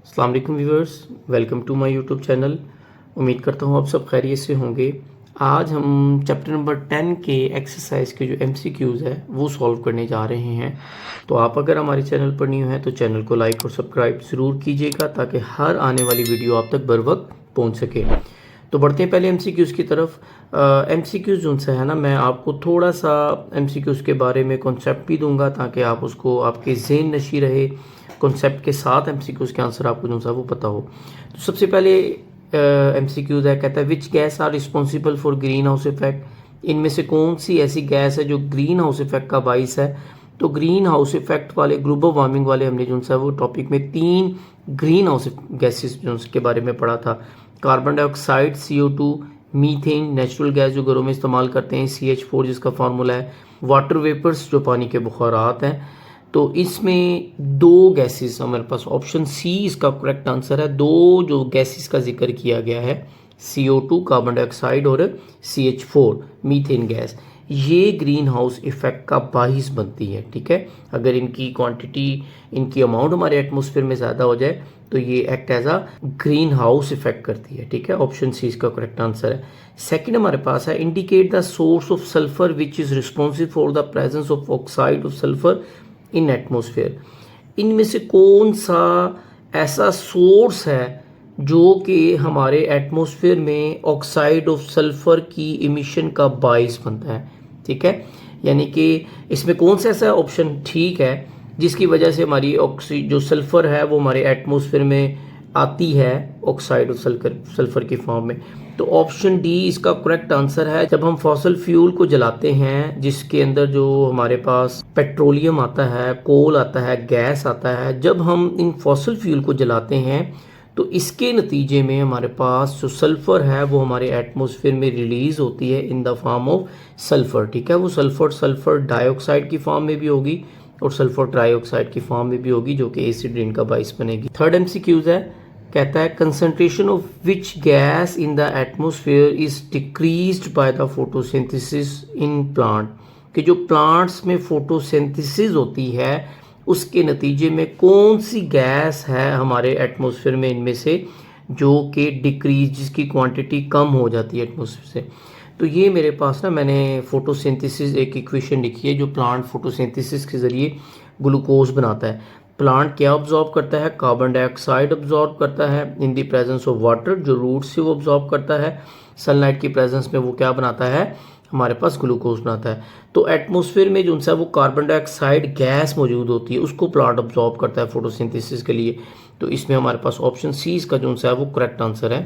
अस्सलाम वालेकुम viewers, welcome to my YouTube channel. उम्मीद करता हूँ आप सब खैरियत से होंगे। आज हम चैप्टर नंबर 10 के एक्सरसाइज के जो MCQs है वो सॉल्व करने जा रहे हैं। तो आप अगर हमारे चैनल पर न्यू हैं तो चैनल को लाइक और सब्सक्राइब ज़रूर कीजिएगा ताकि हर आने वाली वीडियो आप तक बर वक्त पहुँच सके। तो बढ़ते हैं पहले MCQs की तरफ। MCQs जो सा है ना, मैं आपको थोड़ा सा MCQs के बारे में कॉन्सेप्ट भी दूंगा ताकि आप उसको आपके ज़हन नशी रहे। कॉन्सेप्ट के साथ MCQs के आंसर आपको जो सा वो पता हो। तो सबसे पहले MCQs है, कहता है which gas are responsible for green house effect. इनमें से कौन सी ऐसी गैस है जो ग्रीन हाउस इफेक्ट का बाइस है। तो ग्रीन हाउस इफेक्ट वाले ग्लोबल वार्मिंग वाले हमने जो सा वो टॉपिक में 3 ग्रीन हाउस गैसेस जो के बारे में पढ़ा था। Carbon dioxide, CO2, methane natural gas जो घरों में इस्तेमाल करते हैं, CH4 जिसका फार्मूला है, वाटर वेपर्स जो पानी के बुखारात हैं। तो इसमें 2 गैसेस हमारे पास, ऑप्शन सी इसका करेक्ट आंसर है। 2 जो गैसेस का जिक्र किया गया है, CO2 कार्बन डाइऑक्साइड और CH4 मीथेन गैस, ये ग्रीन हाउस इफेक्ट का बाहिस बनती है। ठीक है, अगर इनकी क्वांटिटी, इनकी अमाउंट हमारे एटमॉस्फेयर में ज़्यादा हो जाए तो ये act as a green house effect करती है। ठीक है, ऑप्शन सी इसका करेक्ट आंसर है। सेकंड हमारे पास है, indicate the source of sulphur which is responsible for the presence of oxide of sulphur in atmosphere. इनमें से कौन सा ऐसा सोर्स है जो कि हमारे एटमॉस्फेयर में ऑक्साइड ऑफ सल्फर की इमिशन का बाइस बनता है। ठीक है, यानी कि इसमें कौन सा ऐसा ऑप्शन ठीक है जिसकी वजह से हमारी जो सल्फर है वो हमारे एटमॉस्फेयर में आती है ऑक्साइड ऑफ सल्फर की फॉर्म में। तो ऑप्शन डी इसका करेक्ट आंसर है। जब हम फॉसल फ्यूल को जलाते हैं जिसके अंदर जो हमारे पास पेट्रोलियम आता है, कोल आता है, गैस आता है, जब हम इन फॉसल फ्यूल को जलाते हैं तो इसके नतीजे में हमारे पास जो सल्फ़र है वो हमारे एटमॉस्फेयर में रिलीज़ होती है in the form of sulphur. ठीक है, वो सल्फ़र डाइऑक्साइड की फॉर्म में भी होगी और सल्फ़र ट्राइऑक्साइड की फॉर्म में भी होगी जो कि एसिड रेन का बाइस बनेगी। थर्ड MCQs है, कहता है concentration of which gas in the atmosphere is decreased by the photosynthesis in plant. कि जो प्लांट्स में फोटोसिंथेसिस होती है उसके नतीजे में कौन सी गैस है हमारे एटमॉस्फेयर में इनमें से जो कि डिक्रीज, जिसकी क्वांटिटी कम हो जाती है एटमॉस्फेयर से। तो ये मेरे पास ना, मैंने फोटोसिंथेसिस एक इक्वेशन लिखी है जो प्लांट फोटोसिंथेसिस के ज़रिए ग्लूकोज बनाता है। प्लांट क्या ऑब्जॉर्व करता है? कार्बन डाइऑक्साइड ऑब्जॉर्व करता है in the presence of water, जो रूट से वो ऑब्जॉर्व करता है। सनलाइट की प्रेजेंस में वो क्या बनाता है? हमारे पास ग्लूकोज बनाता है। तो एटमॉस्फेयर में जो सा वो कार्बन डाइऑक्साइड गैस मौजूद होती है उसको प्लांट ऑब्जॉर्व करता है फोटोसिंथेसिस के लिए। तो इसमें हमारे पास ऑप्शन सी इसका जो सा है वो करेक्ट आंसर है।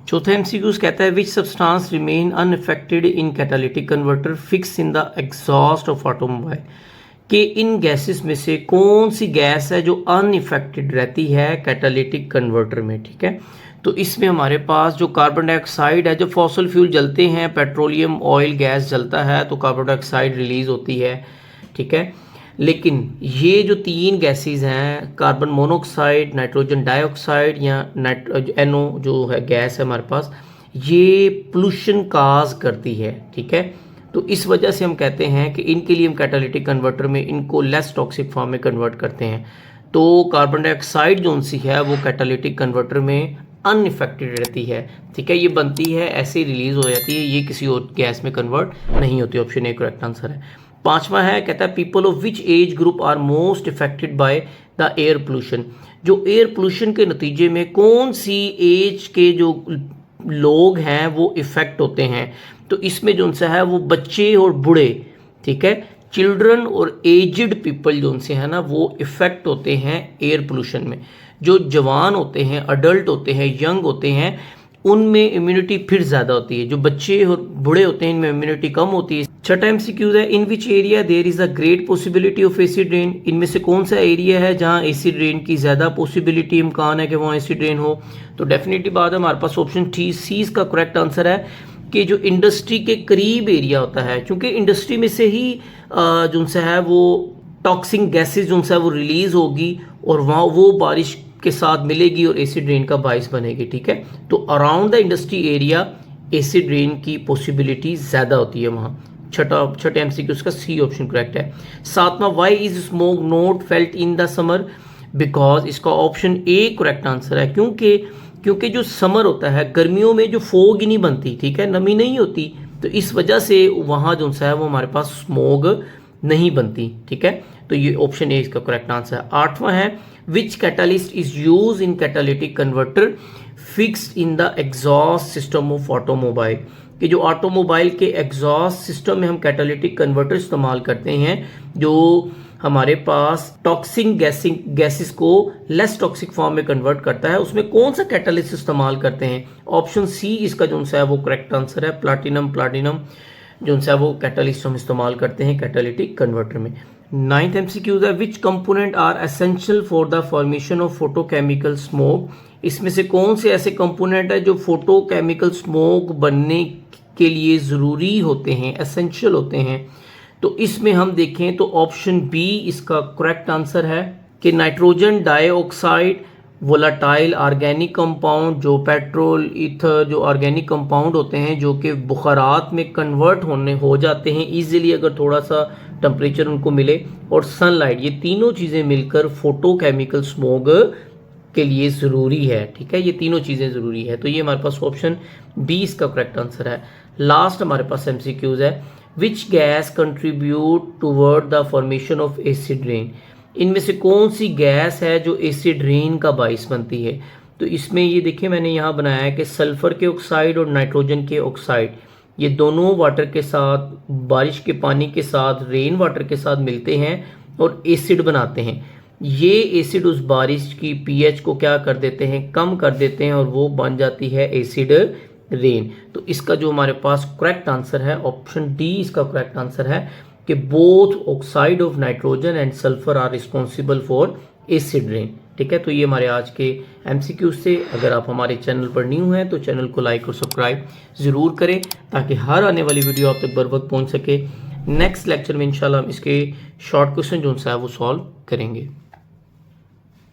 चौथा MCQs कहता है which substance remain unaffected in catalytic converter fix in the exhaust of automobile. कि इन गैसेस में से कौन सी गैस है जो अनइफेक्टेड रहती है कैटालिटिक कन्वर्टर में। ठीक है, तो इसमें हमारे पास जो कार्बन डाइऑक्साइड है, जब फॉसल फ्यूल जलते हैं, पेट्रोलियम ऑयल गैस जलता है तो कार्बन डाइऑक्साइड रिलीज होती है। ठीक है, लेकिन ये जो 3 गैसेस हैं, कार्बन मोनोऑक्साइड, नाइट्रोजन डाइऑक्साइड या NO जो है गैस है हमारे पास, ये पोल्यूशन काज करती है। ठीक है, तो इस वजह से हम कहते हैं कि इनके लिए हम कैटालिटिक कन्वर्टर में इनको लेस टॉक्सिक फॉर्म में कन्वर्ट करते हैं। तो कार्बन डाइऑक्साइड जो सी है वो कैटालिटिक कन्वर्टर में अनइफेक्टेड रहती है। ठीक है, ये बनती है ऐसे रिलीज हो जाती है, ये किसी और गैस में कन्वर्ट नहीं होती। ऑप्शन ए करेक्ट आंसर है। पांचवा है, कहता है people of which age group are most affected by the air pollution. जो एयर पोल्यूशन के नतीजे में कौन सी एज के जो लोग हैं वो इफेक्ट होते हैं। तो इसमें जो सा है वो बच्चे और बूढ़े, ठीक है, चिल्ड्रन और एजड पीपल जो से है ना वो इफेक्ट होते हैं एयर पोल्यूशन में। जो जवान होते हैं, अडल्ट होते हैं, यंग होते हैं, उनमें इम्यूनिटी फिर ज़्यादा होती है। जो बच्चे और बूढ़े होते हैं इनमें इम्यूनिटी कम होती है। छठा MCQ है, in which area there is a great possibility of acid rain. इनमें से कौन सा एरिया है जहाँ एसिड रेन की ज़्यादा पॉसिबिलिटी, इम्कान है कि वहाँ एसिड रेन हो। तो डेफिनेटली बात है, हमारे पास ऑप्शन सी इसका करेक्ट आंसर है कि जो इंडस्ट्री के करीब एरिया होता है, क्योंकि इंडस्ट्री में से ही जो सा है वो टॉक्सिक गैसेज जो सा है वो रिलीज होगी और वहाँ वो बारिश के साथ मिलेगी और एसिड रेन का बाइस बनेगी। ठीक है, तो around the industry area acid rain की पॉसिबिलिटी ज़्यादा होती है वहाँ। छठे MCQ का सी ऑप्शन करेक्ट है। सातवां, why is smoke not felt in the summer. Because इसका ऑप्शन ए करेक्ट आंसर है, क्योंकि जो समर होता है गर्मियों में जो फोग ही नहीं बनती, ठीक है, नमी नहीं होती, तो इस वजह से वहाँ जो सा है वो हमारे पास स्मोग नहीं बनती, ठीक है। तो ये ऑप्शन ए इसका करेक्ट आंसर है। 8वां है which catalyst is use in catalytic converter fixed in the exhaust system of automobile, कि जो ऑटोमोबाइल के एग्जॉस्ट सिस्टम में हम कैटालिटिक कन्वर्टर इस्तेमाल करते हैं, जो हमारे पास टॉक्सिक गैसेस को लेस टॉक्सिक फॉर्म में कन्वर्ट करता है, उसमें कौन सा कैटालिस्ट इस्तेमाल करते हैं? ऑप्शन सी इसका जो है वो करेक्ट आंसर है, प्लाटिनम जो है वो कैटालिस्ट हम इस्तेमाल करते हैं कैटालिटिक कन्वर्टर में। 9th MCQ है which component are essential for the formation of photochemical smoke, इसमें से कौन से ऐसे कंपोनेंट है जो फोटोकेमिकल स्मोक बनने के लिए ज़रूरी होते हैं, एसेंशियल होते हैं? तो इसमें हम देखें तो ऑप्शन बी इसका करेक्ट आंसर है कि nitrogen dioxide, volatile organic compound, जो पेट्रोल ईथर जो ऑर्गेनिक कंपाउंड होते हैं जो कि बुखारात में कन्वर्ट हो जाते हैं इजीली अगर थोड़ा सा टेम्परेचर उनको मिले, और सनलाइट, ये तीनों चीज़ें मिलकर फोटोकेमिकल स्मोग के लिए ज़रूरी है, ठीक है, ये तीनों चीज़ें ज़रूरी है। तो ये हमारे पास ऑप्शन बी इसका करेक्ट आंसर है। लास्ट हमारे पास MCQs है which gas contribute toward the formation of acid rain, इनमें से कौन सी गैस है जो एसिड रेन का बाइस बनती है? तो इसमें ये देखिए मैंने यहाँ बनाया है कि सल्फर के ऑक्साइड और नाइट्रोजन के ऑक्साइड, ये दोनों वाटर के साथ, बारिश के पानी के साथ, रेन वाटर के साथ मिलते हैं और एसिड बनाते हैं। ये एसिड उस बारिश की pH को क्या कर देते हैं, कम कर देते हैं, और वो बन जाती है एसिड रेन। तो इसका जो हमारे पास करेक्ट आंसर है ऑप्शन डी इसका करेक्ट आंसर है कि both oxide of nitrogen and sulphur are responsible for acid rain, ठीक है। तो ये हमारे आज के MCQ से। अगर आप हमारे चैनल पर न्यू हैं तो चैनल को लाइक और सब्सक्राइब ज़रूर करें ताकि हर आने वाली वीडियो आप तक बर वक्त पहुँच सके। नेक्स्ट लेक्चर में इंशाल्लाह हम इसके शॉर्ट क्वेश्चन जो है वो सॉल्व करेंगे।